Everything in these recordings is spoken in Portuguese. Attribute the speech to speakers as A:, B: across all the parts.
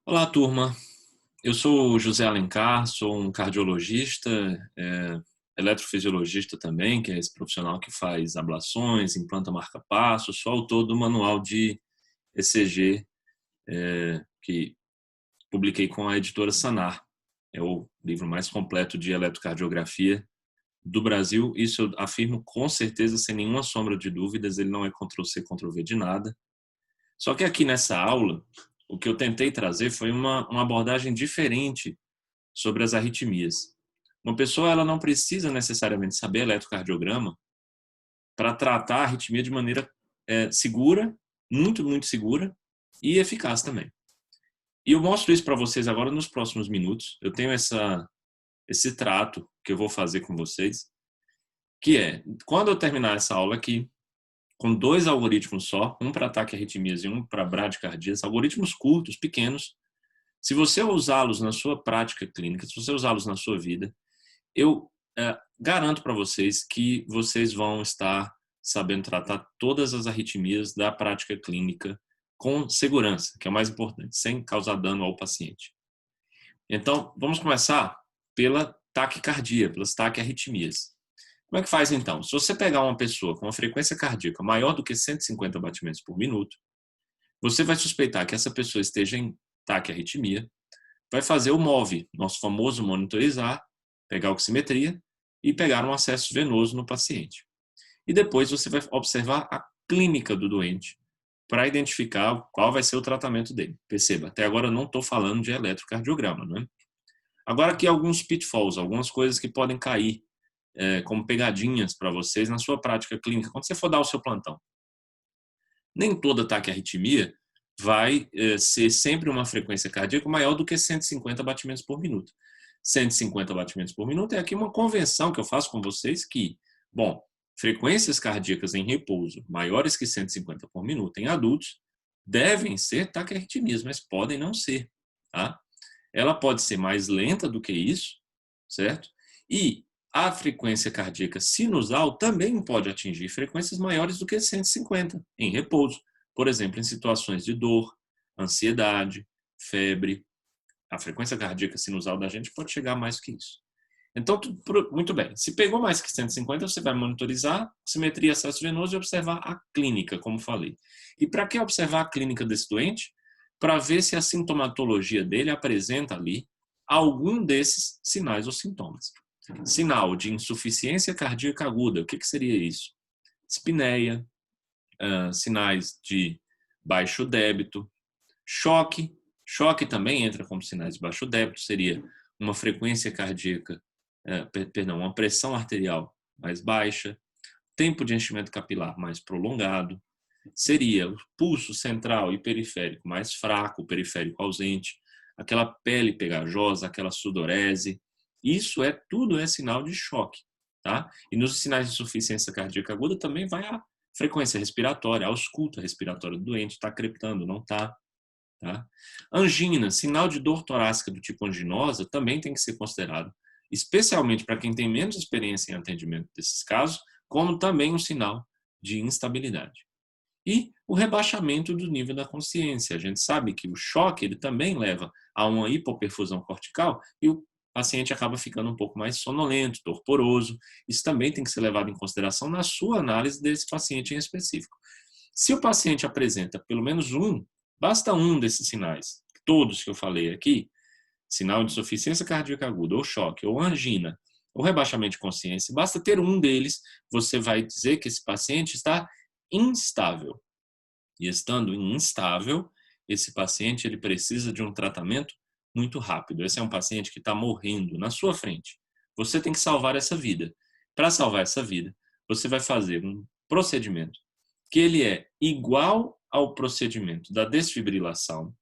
A: Olá, turma. Eu sou o José Alencar, sou um cardiologista, eletrofisiologista também, que é esse profissional que faz ablações, implanta marca-passo, sou autor do manual de ECG, que publiquei com a editora Sanar. É o livro mais completo de eletrocardiografia do Brasil. Isso eu afirmo com certeza, sem nenhuma sombra de dúvidas, ele não é Ctrl+C, Ctrl+V de nada. Só que aqui nessa aula, o que eu tentei trazer foi uma abordagem diferente sobre as arritmias. Uma pessoa ela não precisa necessariamente saber eletrocardiograma para tratar a arritmia de maneira segura, muito segura e eficaz também. E eu mostro isso para vocês agora nos próximos minutos. Eu tenho esse trato que eu vou fazer com vocês, que é, quando eu terminar essa aula aqui, com dois algoritmos só, um para ataque a arritmias e um para bradicardias, algoritmos curtos, pequenos. Se você usá-los na sua prática clínica, se você usá-los na sua vida, eu garanto para vocês que vocês vão estar sabendo tratar todas as arritmias da prática clínica com segurança, que é o mais importante, sem causar dano ao paciente. Então, vamos começar pela taquicardia, pelas taquiarritmias. Como é que faz então? Se você pegar uma pessoa com uma frequência cardíaca maior do que 150 batimentos por minuto, você vai suspeitar que essa pessoa esteja em taquiarritmia, vai fazer o MOV, nosso famoso monitorizar, pegar a oximetria e pegar um acesso venoso no paciente. E depois você vai observar a clínica do doente para identificar qual vai ser o tratamento dele. Perceba, até agora eu não estou falando de eletrocardiograma, né? Agora aqui alguns pitfalls, algumas coisas que podem cair como pegadinhas para vocês na sua prática clínica, quando você for dar o seu plantão. Nem toda taquiarritmia vai ser sempre uma frequência cardíaca maior do que 150 batimentos por minuto. 150 batimentos por minuto é aqui uma convenção que eu faço com vocês que, bom, frequências cardíacas em repouso maiores que 150 por minuto em adultos devem ser taquiarritmias, mas podem não ser, tá? Ela pode ser mais lenta do que isso, certo? E a frequência cardíaca sinusal também pode atingir frequências maiores do que 150 em repouso. Por exemplo, em situações de dor, ansiedade, febre. A frequência cardíaca sinusal da gente pode chegar a mais que isso. Então, muito bem. Se pegou mais que 150, você vai monitorizar, simetria, acesso venoso e observar a clínica, como falei. E para que observar a clínica desse doente? Para ver se a sintomatologia dele apresenta ali algum desses sinais ou sintomas. Sinal de insuficiência cardíaca aguda, o que seria isso? Espineia, sinais de baixo débito, choque também entra como sinais de baixo débito, seria uma frequência cardíaca, uma pressão arterial mais baixa, tempo de enchimento capilar mais prolongado, seria o pulso central e periférico mais fraco, o periférico ausente, aquela pele pegajosa, aquela sudorese. Isso tudo é sinal de choque, tá? E nos sinais de insuficiência cardíaca aguda também vai a frequência respiratória, a ausculta respiratória do doente, está creptando, não está. Tá? Angina, sinal de dor torácica do tipo anginosa, também tem que ser considerado, especialmente para quem tem menos experiência em atendimento desses casos, como também um sinal de instabilidade. E o rebaixamento do nível da consciência. A gente sabe que o choque ele também leva a uma hipoperfusão cortical e o paciente acaba ficando um pouco mais sonolento, torporoso. Isso também tem que ser levado em consideração na sua análise desse paciente em específico. Se o paciente apresenta pelo menos basta um desses sinais, todos que eu falei aqui, sinal de insuficiência cardíaca aguda, ou choque, ou angina, ou rebaixamento de consciência, basta ter um deles, você vai dizer que esse paciente está instável. E estando instável, esse paciente ele precisa de um tratamento muito rápido. Esse é um paciente que está morrendo na sua frente. Você tem que salvar essa vida. Para salvar essa vida, você vai fazer um procedimento que ele é igual ao procedimento da desfibrilação,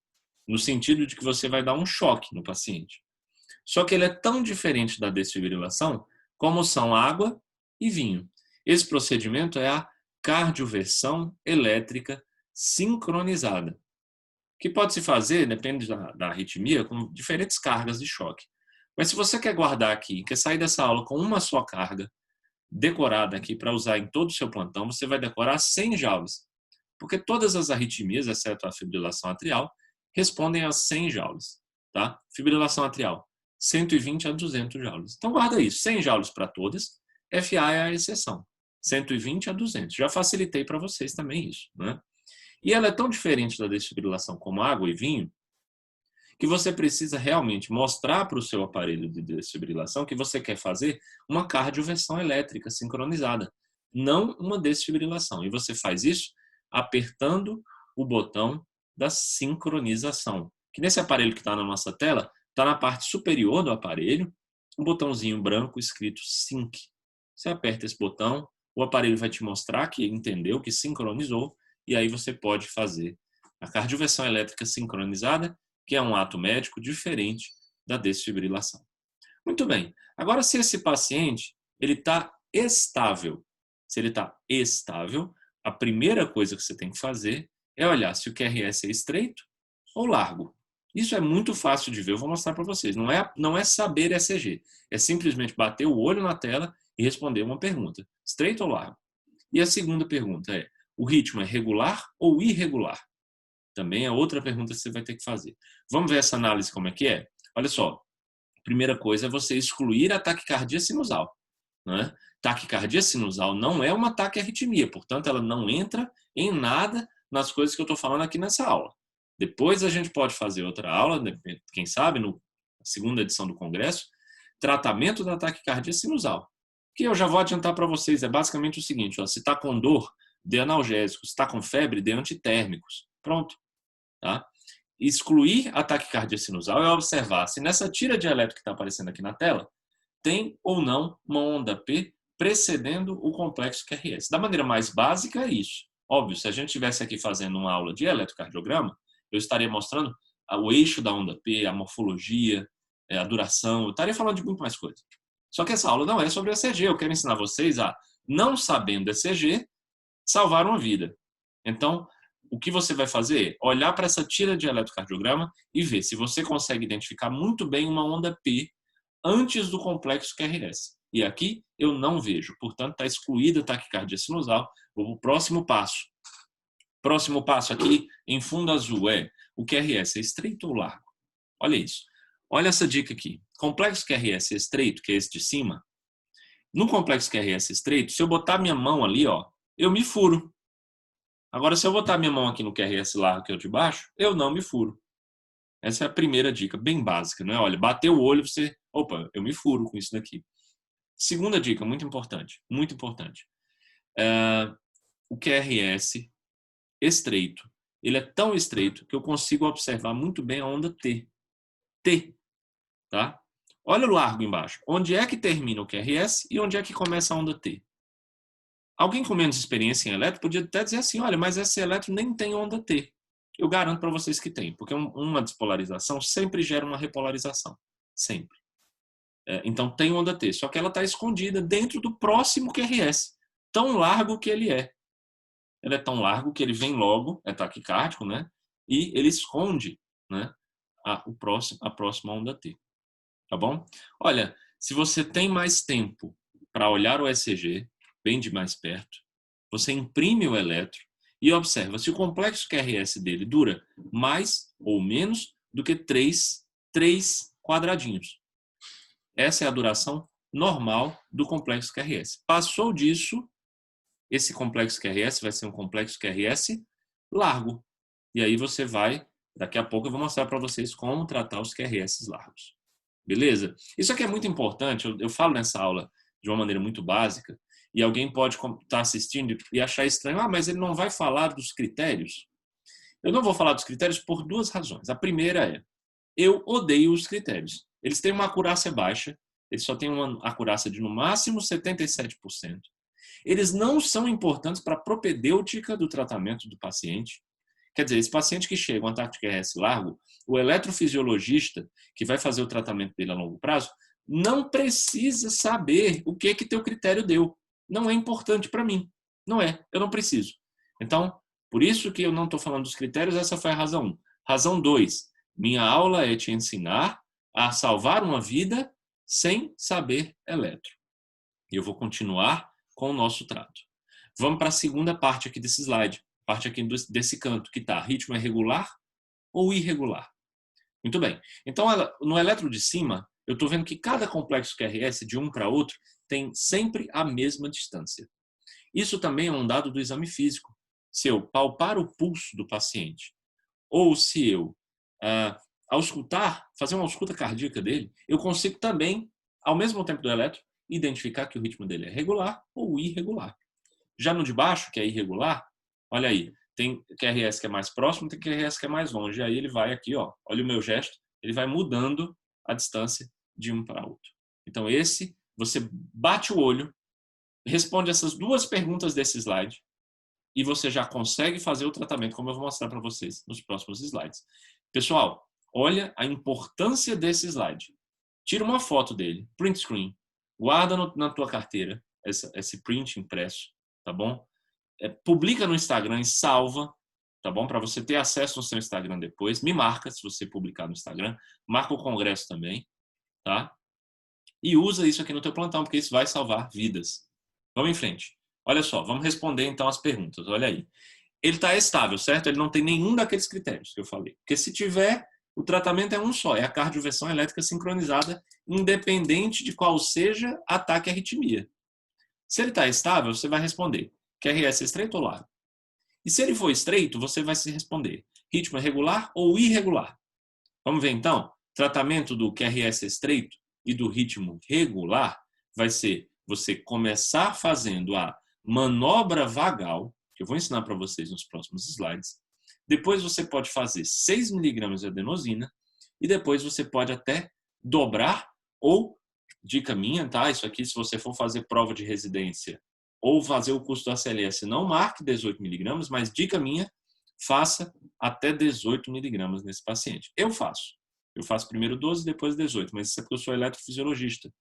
A: no sentido de que você vai dar um choque no paciente. Só que ele é tão diferente da desfibrilação como são água e vinho. Esse procedimento é a cardioversão elétrica sincronizada, que pode se fazer, depende da arritmia, com diferentes cargas de choque. Mas se você quer guardar aqui, quer sair dessa aula com uma só carga, decorada aqui para usar em todo o seu plantão, você vai decorar 100 joules. Porque todas as arritmias, exceto a fibrilação atrial, respondem a 100 joules. Tá? Fibrilação atrial, 120 a 200 joules. Então guarda isso, 100 joules para todas, FA é a exceção. 120 a 200. Já facilitei para vocês também isso. Né? E ela é tão diferente da desfibrilação como água e vinho, que você precisa realmente mostrar para o seu aparelho de desfibrilação que você quer fazer uma cardioversão elétrica sincronizada, não uma desfibrilação. E você faz isso apertando o botão da sincronização, que nesse aparelho que está na nossa tela, está na parte superior do aparelho, um botãozinho branco escrito Sync. Você aperta esse botão, o aparelho vai te mostrar que entendeu, que sincronizou, e aí você pode fazer a cardioversão elétrica sincronizada, que é um ato médico diferente da desfibrilação. Muito bem. Agora, se esse paciente ele está estável, se ele está estável, a primeira coisa que você tem que fazer é olhar se o QRS é estreito ou largo. Isso é muito fácil de ver, eu vou mostrar para vocês. Não é saber ECG, é simplesmente bater o olho na tela e responder uma pergunta: estreito ou largo? E a segunda pergunta é: o ritmo é regular ou irregular? Também é outra pergunta que você vai ter que fazer. Vamos ver essa análise como é que é? Olha só, a primeira coisa é você excluir a taquicardia sinusal. Né? Taquicardia sinusal não é uma taquiarritmia, portanto ela não entra em nada nas coisas que eu estou falando aqui nessa aula. Depois a gente pode fazer outra aula, quem sabe, na segunda edição do congresso, tratamento da taquicardia sinusal. Que eu já vou adiantar para vocês, é basicamente o seguinte, ó, se está com dor, dê analgésicos, se está com febre, dê antitérmicos. Pronto. Tá? Excluir a taquicardia sinusal é observar se nessa tira de eletro que está aparecendo aqui na tela tem ou não uma onda P precedendo o complexo QRS. Da maneira mais básica é isso. Óbvio, se a gente estivesse aqui fazendo uma aula de eletrocardiograma, eu estaria mostrando o eixo da onda P, a morfologia, a duração, eu estaria falando de muito mais coisa. Só que essa aula não é sobre ECG, eu quero ensinar vocês a, não sabendo ECG, salvar uma vida. Então, o que você vai fazer é olhar para essa tira de eletrocardiograma e ver se você consegue identificar muito bem uma onda P antes do complexo QRS. E aqui eu não vejo, portanto está excluída a taquicardia sinusal. O próximo passo. Próximo passo aqui em fundo azul é o QRS é estreito ou largo? Olha isso. Olha essa dica aqui. Complexo QRS estreito, que é esse de cima. No complexo QRS estreito, se eu botar minha mão ali, ó, eu me furo. Agora, se eu botar minha mão aqui no QRS largo, que é o de baixo, eu não me furo. Essa é a primeira dica, bem básica, né? Olha, bateu o olho, você... Opa, eu me furo com isso daqui. Segunda dica, muito importante, muito importante. O QRS estreito. Ele é tão estreito que eu consigo observar muito bem a onda T. T, tá? Olha o largo embaixo. Onde é que termina o QRS e onde é que começa a onda T? Alguém com menos experiência em eletro podia até dizer assim, olha, mas esse eletro nem tem onda T. Eu garanto para vocês que tem, porque uma despolarização sempre gera uma repolarização. Sempre. Então tem onda T, só que ela está escondida dentro do próximo QRS. Tão largo que ele é. Ele é tão largo que ele vem logo, é taquicárdico, né? E ele esconde, né, a próxima onda T. Tá bom? Olha, se você tem mais tempo para olhar o ECG, bem de mais perto, você imprime o eletro e observa se o complexo QRS dele dura mais ou menos do que 3 quadradinhos. Essa é a duração normal do complexo QRS. Passou disso, esse complexo QRS vai ser um complexo QRS largo. E aí você vai, daqui a pouco eu vou mostrar para vocês como tratar os QRS largos. Beleza? Isso aqui é muito importante, eu falo nessa aula de uma maneira muito básica, e alguém pode estar assistindo e achar estranho, mas ele não vai falar dos critérios. Eu não vou falar dos critérios por duas razões. A primeira é, eu odeio os critérios. Eles têm uma acurácia baixa, eles só têm uma acurácia de no máximo 77%. Eles não são importantes para a propedêutica do tratamento do paciente. Quer dizer, esse paciente que chega com ataque de QRS largo, o eletrofisiologista que vai fazer o tratamento dele a longo prazo, não precisa saber o que teu critério deu. Não é importante para mim. Não é, eu não preciso. Então, por isso que eu não estou falando dos critérios, essa foi a razão 1. Razão 2, minha aula é te ensinar a salvar uma vida sem saber eletro. E eu vou continuar com o nosso trato. Vamos para a segunda parte aqui desse slide. Parte aqui desse canto, que está ritmo é regular ou irregular? Muito bem. Então, no eletro de cima, eu estou vendo que cada complexo QRS de um para outro tem sempre a mesma distância. Isso também é um dado do exame físico. Se eu palpar o pulso do paciente, ou se eu auscultar, fazer uma ausculta cardíaca dele, eu consigo também, ao mesmo tempo do eletro, identificar que o ritmo dele é regular ou irregular. Já no de baixo, que é irregular, olha aí, tem QRS que é mais próximo, tem QRS que é mais longe. Aí ele vai aqui, ó, olha o meu gesto, ele vai mudando a distância de um para outro. Então esse, você bate o olho, responde essas duas perguntas desse slide e você já consegue fazer o tratamento, como eu vou mostrar para vocês nos próximos slides. Pessoal, olha a importância desse slide. Tira uma foto dele, print screen, guarda na tua carteira esse print impresso, tá bom? Publica no Instagram e salva, tá bom? Para você ter acesso no seu Instagram depois. Me marca se você publicar no Instagram. Marca o congresso também, tá? E usa isso aqui no teu plantão, porque isso vai salvar vidas. Vamos em frente. Olha só, vamos responder então as perguntas. Olha aí. Ele está estável, certo? Ele não tem nenhum daqueles critérios que eu falei. Porque se tiver, o tratamento é um só. É a cardioversão elétrica sincronizada, independente de qual seja ataque à arritmia. Se ele está estável, você vai responder QRS estreito ou largo. E se ele for estreito, você vai se responder ritmo regular ou irregular. Vamos ver então? Tratamento do QRS estreito e do ritmo regular vai ser você começar fazendo a manobra vagal, que eu vou ensinar para vocês nos próximos slides. Depois você pode fazer 6 mg de adenosina e depois você pode até dobrar ou, dica minha, tá? Isso aqui, se você for fazer prova de residência ou fazer o curso do ACLS, não marque 18 mg, mas dica minha, faça até 18 mg nesse paciente. Eu faço primeiro 12, depois 18, mas isso é porque eu sou eletrofisiologista.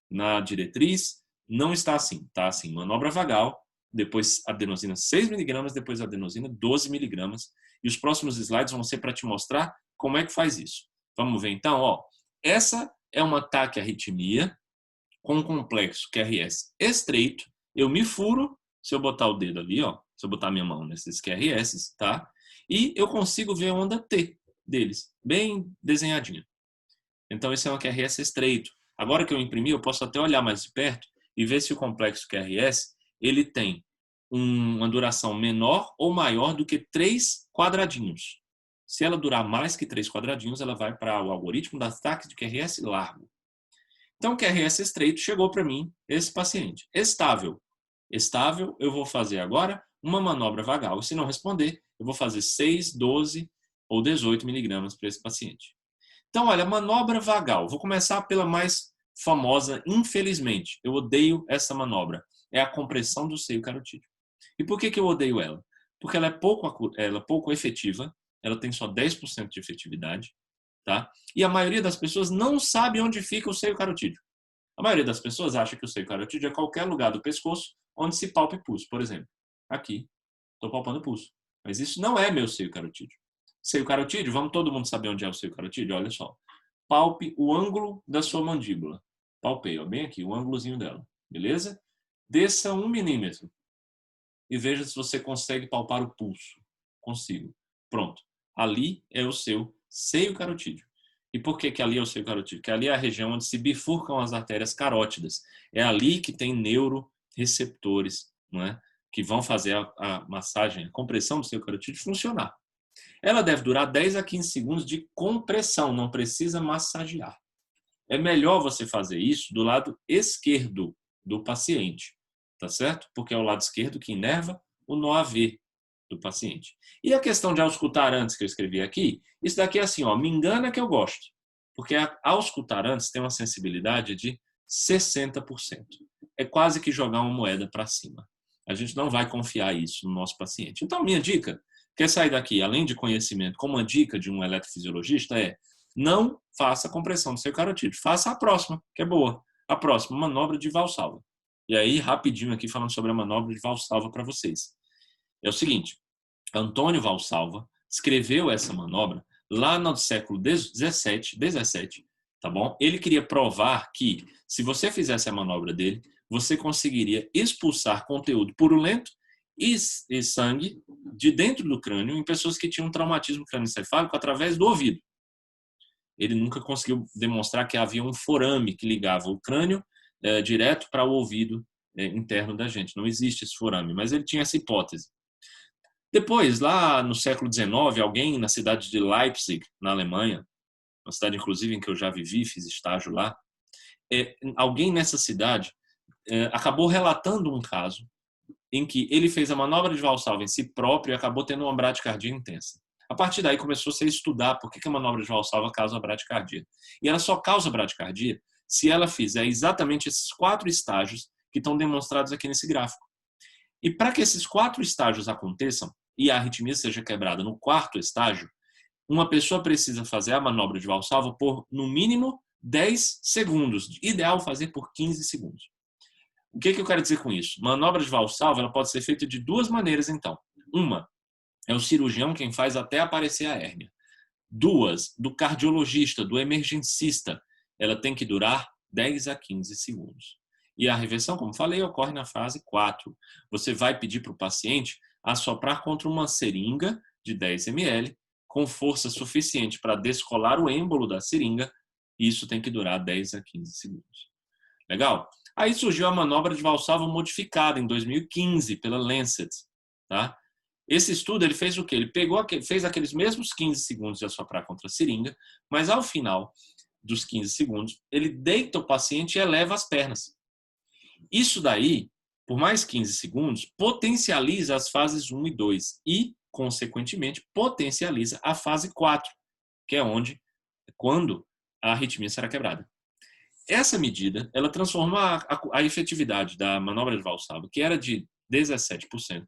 A: Na diretriz, não está assim. Está assim, manobra vagal, depois adenosina 6 mg, depois adenosina 12 mg. E os próximos slides vão ser para te mostrar como é que faz isso. Vamos ver então, ó. Essa é uma taquiarritmia com um complexo QRS estreito. Eu me furo, se eu botar o dedo ali, ó, se eu botar a minha mão nesses QRS, tá? E eu consigo ver a onda T deles, bem desenhadinha. Então, esse é um QRS estreito. Agora que eu imprimi, eu posso até olhar mais de perto e ver se o complexo QRS ele tem uma duração menor ou maior do que 3 quadradinhos. Se ela durar mais que 3 quadradinhos, ela vai para o algoritmo das ataques de QRS largo. Então, o QRS estreito chegou para mim, esse paciente. Estável. Estável, eu vou fazer agora uma manobra vagal. Se não responder, eu vou fazer 6, 12 ou 18 miligramas para esse paciente. Então, olha, manobra vagal. Vou começar pela mais famosa, infelizmente. Eu odeio essa manobra. É a compressão do seio carotídeo. E por que eu odeio ela? Porque ela é pouco efetiva. Ela tem só 10% de efetividade. Tá? E a maioria das pessoas não sabe onde fica o seio carotídeo. A maioria das pessoas acha que o seio carotídeo é qualquer lugar do pescoço onde se palpa o pulso. Por exemplo, aqui, estou palpando o pulso. Mas isso não é meu seio carotídeo. Seio carotídeo, vamos todo mundo saber onde é o seio carotídeo? Olha só. Palpe o ângulo da sua mandíbula. Palpei, ó, bem aqui, o ângulozinho dela. Beleza? Desça 1 milímetro e veja se você consegue palpar o pulso. Consigo. Pronto. Ali é o seu seio carotídeo. E por que ali é o seio carotídeo? Porque ali é a região onde se bifurcam as artérias carótidas. É ali que tem neuroreceptores, não é? Que vão fazer a massagem, a compressão do seio carotídeo funcionar. Ela deve durar 10 a 15 segundos de compressão, não precisa massagear. É melhor você fazer isso do lado esquerdo do paciente, tá certo? Porque é o lado esquerdo que inerva o nó AV do paciente. E a questão de auscultar antes que eu escrevi aqui, isso daqui é assim, ó, me engana que eu gosto. Porque a auscultar antes tem uma sensibilidade de 60%. É quase que jogar uma moeda para cima. A gente não vai confiar isso no nosso paciente. Então, minha dica, quer sair daqui, além de conhecimento, como uma dica de um eletrofisiologista, é não faça compressão do seio carotídeo. Faça a próxima, que é boa. A próxima, manobra de Valsalva. E aí, rapidinho aqui, falando sobre a manobra de Valsalva para vocês. É o seguinte, Antônio Valsalva escreveu essa manobra lá no século 17, tá bom? Ele queria provar que, se você fizesse a manobra dele, você conseguiria expulsar conteúdo purulento e sangue de dentro do crânio em pessoas que tinham traumatismo crânioencefálico através do ouvido. Ele nunca conseguiu demonstrar que havia um forame que ligava o crânio direto para o ouvido interno da gente. Não existe esse forame, mas ele tinha essa hipótese. Depois, lá no século XIX, alguém na cidade de Leipzig, na Alemanha, uma cidade inclusive em que eu já vivi, fiz estágio lá, alguém nessa cidade acabou relatando um caso em que ele fez a manobra de Valsalva em si próprio e acabou tendo uma bradicardia intensa. A partir daí começou-se a estudar por que a manobra de Valsalva causa bradicardia. E ela só causa bradicardia se ela fizer exatamente esses 4 estágios que estão demonstrados aqui nesse gráfico. E para que esses 4 estágios aconteçam e a arritmia seja quebrada no 4º estágio, uma pessoa precisa fazer a manobra de Valsalva por, no mínimo, 10 segundos. Ideal fazer por 15 segundos. O que eu quero dizer com isso? Manobra de Valsalva ela pode ser feita de 2 maneiras, então. Uma, é o cirurgião quem faz até aparecer a hérnia. 2, do cardiologista, do emergencista. Ela tem que durar 10 a 15 segundos. E a reversão, como falei, ocorre na fase 4. Você vai pedir para o paciente assoprar contra uma seringa de 10 ml com força suficiente para descolar o êmbolo da seringa. E isso tem que durar 10 a 15 segundos. Legal? Aí surgiu a manobra de Valsalva modificada em 2015 pela Lancet. Tá? Esse estudo ele fez o quê? Ele fez aqueles mesmos 15 segundos de assoprar contra a seringa, mas ao final dos 15 segundos, ele deita o paciente e eleva as pernas. Isso daí, por mais 15 segundos, potencializa as fases 1 e 2 e, consequentemente, potencializa a fase 4, que é quando a arritmia será quebrada. Essa medida, ela transforma a efetividade da manobra de Valsalva, que era de 17%,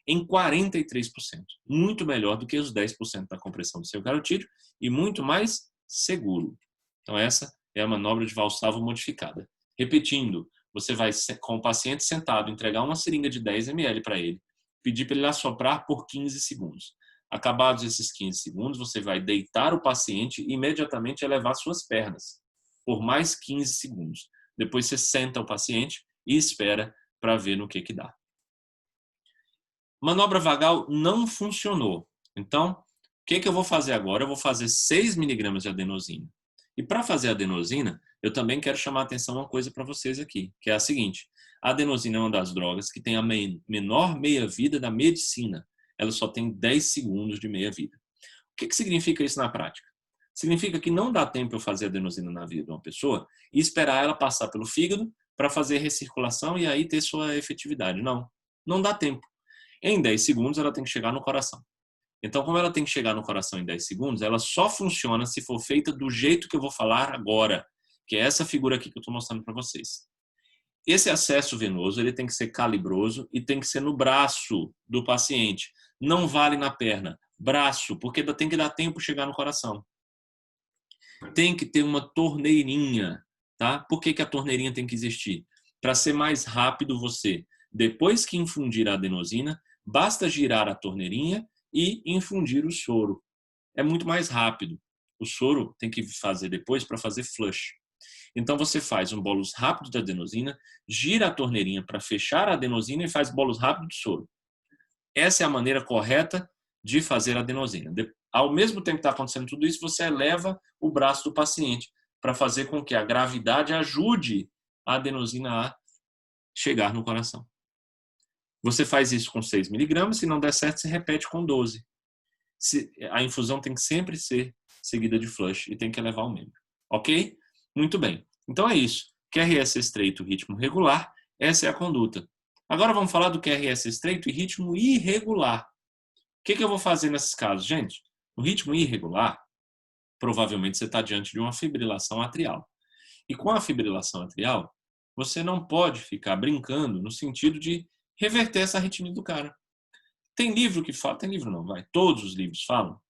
A: em 43%. Muito melhor do que os 10% da compressão do seu carotídeo e muito mais seguro. Então essa é a manobra de Valsalva modificada. Repetindo, você vai, com o paciente sentado, entregar uma seringa de 10 ml para ele, pedir para ele assoprar por 15 segundos. Acabados esses 15 segundos, você vai deitar o paciente e imediatamente elevar suas pernas por mais 15 segundos. Depois você senta o paciente e espera para ver no que dá. Manobra vagal não funcionou. Então, o que eu vou fazer agora? Eu vou fazer 6 miligramas de adenosina. E para fazer a adenosina, eu também quero chamar a atenção uma coisa para vocês aqui, que é a seguinte. A adenosina é uma das drogas que tem a menor meia-vida da medicina. Ela só tem 10 segundos de meia-vida. O que significa isso na prática? Significa que não dá tempo eu fazer adenosina na vida de uma pessoa e esperar ela passar pelo fígado para fazer recirculação e aí ter sua efetividade. Não dá tempo. Em 10 segundos ela tem que chegar no coração. Então, como ela tem que chegar no coração em 10 segundos, ela só funciona se for feita do jeito que eu vou falar agora, que é essa figura aqui que eu estou mostrando para vocês. Esse acesso venoso ele tem que ser calibroso e tem que ser no braço do paciente. Não vale na perna. Braço, porque tem que dar tempo chegar no coração. Tem que ter uma torneirinha, tá? Por que a torneirinha tem que existir? Para ser mais rápido você, depois que infundir a adenosina, basta girar a torneirinha e infundir o soro. É muito mais rápido. O soro tem que fazer depois para fazer flush. Então você faz um bolus rápido de adenosina, gira a torneirinha para fechar a adenosina e faz bolus rápido de soro. Essa é a maneira correta de fazer a adenosina. Ao mesmo tempo que está acontecendo tudo isso, você eleva o braço do paciente para fazer com que a gravidade ajude a adenosina a chegar no coração. Você faz isso com 6 miligramas, se não der certo, você repete com 12. A infusão tem que sempre ser seguida de flush e tem que elevar o membro. Ok? Muito bem. Então é isso. QRS estreito, ritmo regular, essa é a conduta. Agora vamos falar do QRS estreito e ritmo irregular. O que eu vou fazer nesses casos? Gente, no ritmo irregular, provavelmente você está diante de uma fibrilação atrial. E com a fibrilação atrial, você não pode ficar brincando no sentido de reverter essa arritmia do cara. Tem livro que fala, tem livro não, todos os livros falam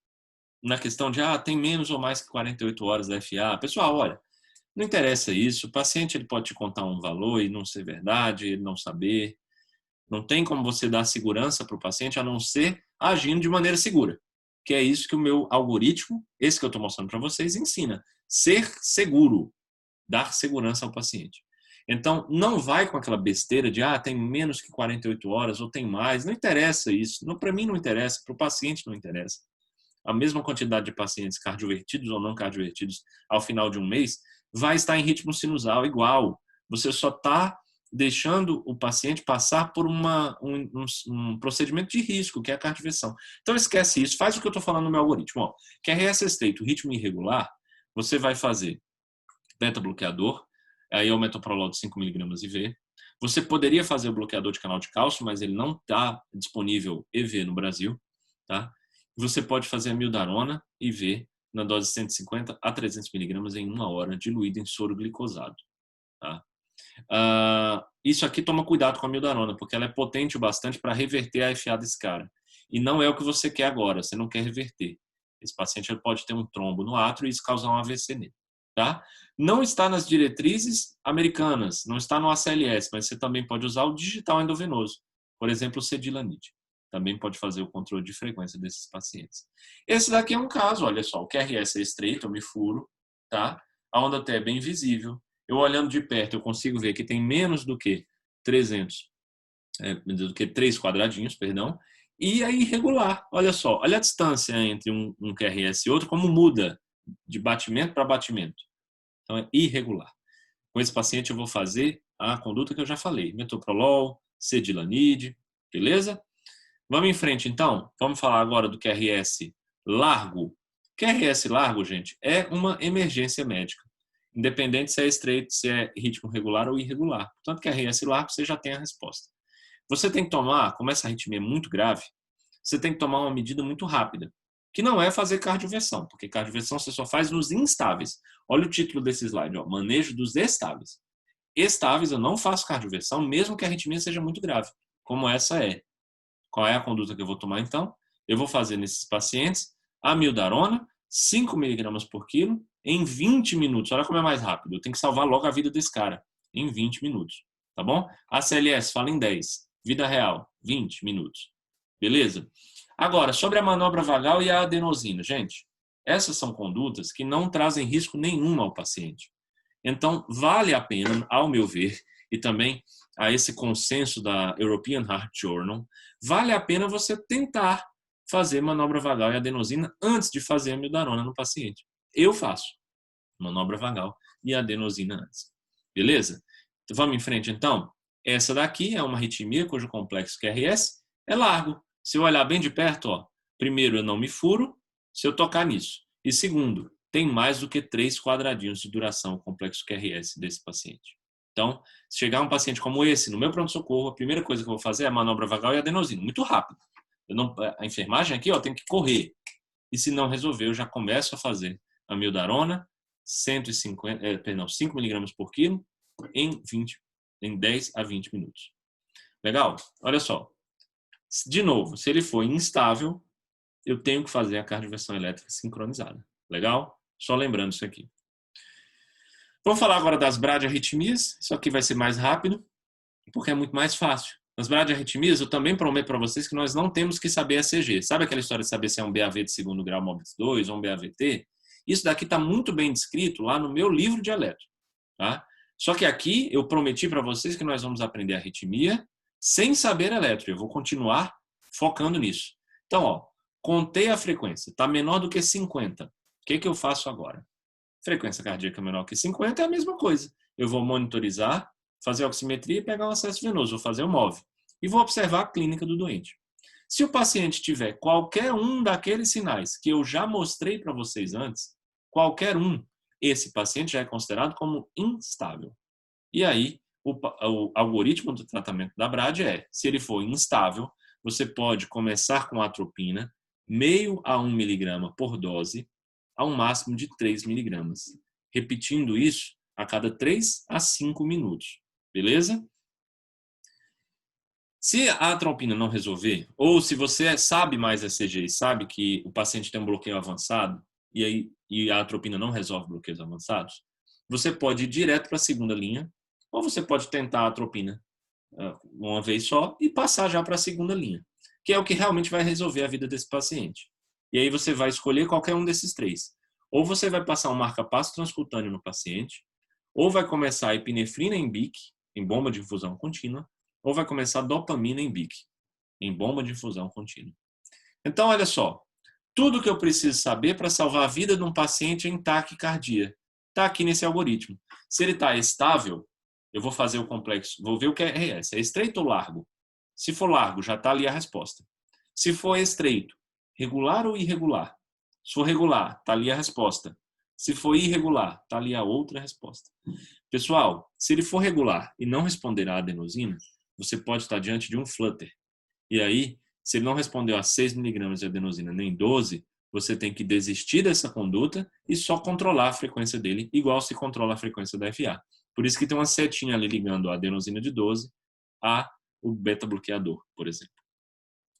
A: na questão de, tem menos ou mais que 48 horas da FA. Pessoal, olha, não interessa isso, o paciente ele pode te contar um valor e não ser verdade, ele não saber. Não tem como você dar segurança para o paciente a não ser agindo de maneira segura. Que é isso que o meu algoritmo, esse que eu estou mostrando para vocês, ensina. Ser seguro, dar segurança ao paciente. Então, não vai com aquela besteira de tem menos que 48 horas ou tem mais. Não interessa isso. Para mim não interessa, para o paciente não interessa. A mesma quantidade de pacientes cardiovertidos ou não cardiovertidos ao final de um mês vai estar em ritmo sinusal igual. Você só está deixando o paciente passar por um procedimento de risco, que é a cardioversão. Então esquece isso, faz o que eu estou falando no meu algoritmo. Ó, QRS estreito, ritmo irregular, você vai fazer beta-bloqueador, aí é o metoprolol de 5 mg IV. Você poderia fazer o bloqueador de canal de cálcio, mas ele não está disponível EV no Brasil. Tá? Você pode fazer a mildarona IV na dose de 150 a 300 mg em 1 hora, diluído em soro glicosado. Tá? Isso aqui toma cuidado com a mildarona, porque ela é potente o bastante para reverter a FA desse cara. E não é o que você quer agora, você não quer reverter. Esse paciente pode ter um trombo no átrio e isso causar um AVC nele. Tá? Não está nas diretrizes americanas, não está no ACLS, mas você também pode usar o digital endovenoso, por exemplo, o Cedilanide. Também pode fazer o controle de frequência desses pacientes. Esse daqui é um caso, olha só, o QRS é estreito, eu me furo, tá? A onda T é bem visível. Eu olhando de perto, eu consigo ver que tem menos do que 3 quadradinhos, perdão, e é irregular. Olha só, olha a distância entre um QRS e outro, como muda de batimento para batimento. Então é irregular. Com esse paciente eu vou fazer a conduta que eu já falei, metoprolol, Cedilanide, beleza? Vamos em frente então, vamos falar agora do QRS largo. QRS largo, gente, é uma emergência médica, independente se é estreito, se é ritmo regular ou irregular. Portanto, QRS largo, você já tem a resposta. Você tem que tomar, como essa arritmia é muito grave, você tem que tomar uma medida muito rápida, que não é fazer cardioversão, porque cardioversão você só faz nos instáveis. Olha o título desse slide, ó, manejo dos estáveis. Estáveis eu não faço cardioversão, mesmo que a arritmia seja muito grave, como essa é. Qual é a conduta que eu vou tomar então? Eu vou fazer nesses pacientes a mildarona, 5 mg por quilo, em 20 minutos. Olha como é mais rápido. Eu tenho que salvar logo a vida desse cara, em 20 minutos. Tá bom? A CLS fala em 10. Vida real, 20 minutos. Beleza? Agora, sobre a manobra vagal e a adenosina. Gente, essas são condutas que não trazem risco nenhum ao paciente. Então, vale a pena, ao meu ver, e também a esse consenso da European Heart Journal, vale a pena você tentar fazer manobra vagal e adenosina antes de fazer a mildarona no paciente. Eu faço manobra vagal e adenosina antes. Beleza? Então, vamos em frente então? Essa daqui é uma arritmia cujo complexo QRS é largo. Se eu olhar bem de perto, ó, primeiro, eu não me furo se eu tocar nisso. E segundo, tem mais do que 3 quadradinhos de duração o complexo QRS desse paciente. Então, se chegar um paciente como esse no meu pronto-socorro, a primeira coisa que eu vou fazer é a manobra vagal e adenosina. Muito rápido. A enfermagem aqui tem que correr. E se não resolver, eu já começo a fazer a mildarona, 5 mg por quilo, em 10 a 20 minutos. Legal? Olha só. De novo, se ele for instável, eu tenho que fazer a cardioversão elétrica sincronizada. Legal? Só lembrando isso aqui. Vamos falar agora das bradiarritmias. Isso aqui vai ser mais rápido, porque é muito mais fácil. Nas bradiarritmias, eu também prometo para vocês que nós não temos que saber ECG. Sabe aquela história de saber se é um BAV de segundo grau MOBITS 2 ou um BAVT? Isso daqui está muito bem descrito lá no meu livro de eletro. Tá? Só que aqui eu prometi para vocês que nós vamos aprender arritmia sem saber eletro. Eu vou continuar focando nisso. Então, ó, contei a frequência. Está menor do que 50. O que eu faço agora? Frequência cardíaca menor que 50 é a mesma coisa. Eu vou monitorizar, fazer oximetria e pegar um acesso venoso. Vou fazer o MOV. E vou observar a clínica do doente. Se o paciente tiver qualquer um daqueles sinais que eu já mostrei para vocês antes, qualquer um, esse paciente já é considerado como instável. E aí, o algoritmo do tratamento da BRAD é, se ele for instável, você pode começar com atropina, meio a 1 mg por dose, a um máximo de 3 mg. Repetindo isso a cada 3 a 5 minutos. Beleza? Se a atropina não resolver, ou se você sabe mais ECG e sabe que o paciente tem um bloqueio avançado, e a atropina não resolve bloqueios avançados, você pode ir direto para a segunda linha, ou você pode tentar a atropina uma vez só e passar já para a segunda linha, que é o que realmente vai resolver a vida desse paciente. E aí você vai escolher qualquer um desses 3. Ou você vai passar um marca-passo transcutâneo no paciente, ou vai começar epinefrina em BIC, em bomba de infusão contínua, ou vai começar dopamina em BIC, em bomba de infusão contínua. Então, olha só, tudo que eu preciso saber para salvar a vida de um paciente em taquicardia está aqui nesse algoritmo. Se ele está estável, eu vou fazer o complexo, vou ver o que é RS. É estreito ou largo? Se for largo, já está ali a resposta. Se for estreito, regular ou irregular? Se for regular, está ali a resposta. Se for irregular, está ali a outra resposta. Pessoal, se ele for regular e não responder à adenosina, você pode estar diante de um flutter. E aí, se ele não respondeu a 6 mg de adenosina nem 12, você tem que desistir dessa conduta e só controlar a frequência dele, igual se controla a frequência da FA. Por isso que tem uma setinha ali ligando a adenosina de 12 a o beta-bloqueador, por exemplo.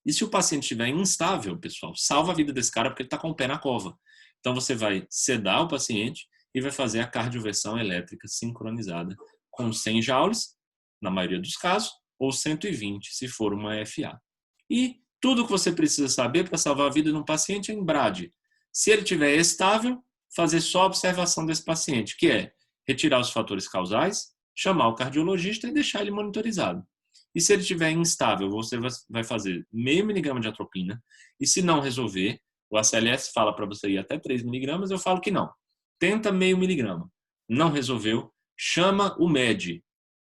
A: E se o paciente estiver instável, pessoal, salva a vida desse cara porque ele está com o pé na cova. Então você vai sedar o paciente e vai fazer a cardioversão elétrica sincronizada com 100 joules, na maioria dos casos, ou 120 se for uma FA. E tudo o que você precisa saber para salvar a vida de um paciente é em BRAD. Se ele estiver estável, fazer só a observação desse paciente, que é retirar os fatores causais, chamar o cardiologista e deixar ele monitorizado. E se ele estiver instável, você vai fazer meio miligrama de atropina. E se não resolver, o ACLS fala para você ir até 3 miligramas, eu falo que não. Tenta meio miligrama. Não resolveu, chama o MED.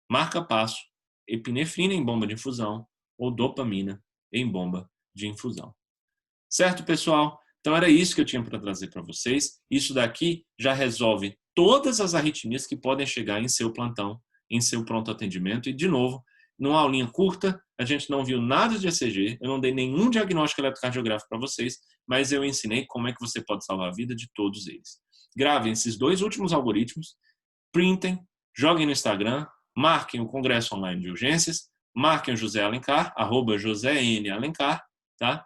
A: Marca passo, epinefrina em bomba de infusão ou dopamina em bomba de infusão. Certo, pessoal? Então era isso que eu tinha para trazer para vocês. Isso daqui já resolve todas as arritmias que podem chegar em seu plantão, em seu pronto atendimento. E, de novo, numa aulinha curta, a gente não viu nada de ECG, eu não dei nenhum diagnóstico eletrocardiográfico para vocês, mas eu ensinei como é que você pode salvar a vida de todos eles. Gravem esses 2 últimos algoritmos, printem, joguem no Instagram, marquem o Congresso Online de Urgências, marquem o José Alencar, @José_N_Alencar, tá?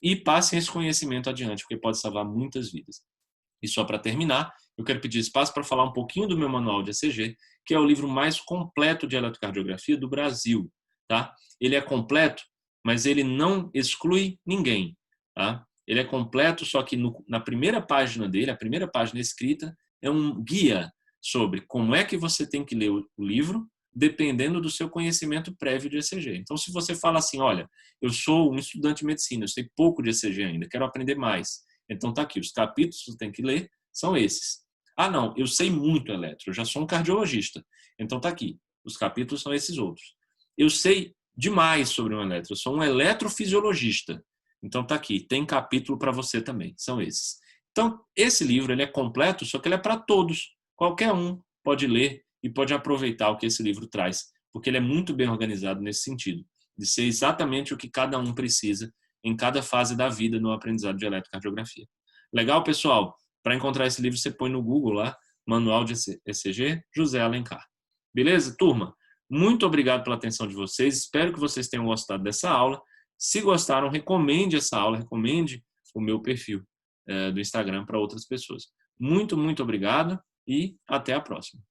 A: E passem esse conhecimento adiante, porque pode salvar muitas vidas. E só para terminar, eu quero pedir espaço para falar um pouquinho do meu manual de ECG, que é o livro mais completo de eletrocardiografia do Brasil. Tá? Ele é completo, mas ele não exclui ninguém. Tá? Ele é completo, só que na primeira página dele, a primeira página escrita, é um guia sobre como é que você tem que ler o livro, dependendo do seu conhecimento prévio de ECG. Então, se você fala assim, olha, eu sou um estudante de medicina, eu sei pouco de ECG ainda, quero aprender mais. Então tá aqui, os capítulos que você tem que ler são esses. Ah, não, eu sei muito eletro, eu já sou um cardiologista. Então tá aqui, os capítulos são esses outros. Eu sei demais sobre um eletro, eu sou um eletrofisiologista. Então tá aqui, tem capítulo para você também, são esses. Então, esse livro ele é completo, só que ele é para todos. Qualquer um pode ler e pode aproveitar o que esse livro traz, porque ele é muito bem organizado nesse sentido, de ser exatamente o que cada um precisa em cada fase da vida no aprendizado de eletrocardiografia. Legal, pessoal? Para encontrar esse livro, você põe no Google lá, Manual de ECG, José Alencar. Beleza, turma? Muito obrigado pela atenção de vocês. Espero que vocês tenham gostado dessa aula. Se gostaram, recomende essa aula, recomende o meu perfil do Instagram para outras pessoas. Muito, muito obrigado e até a próxima.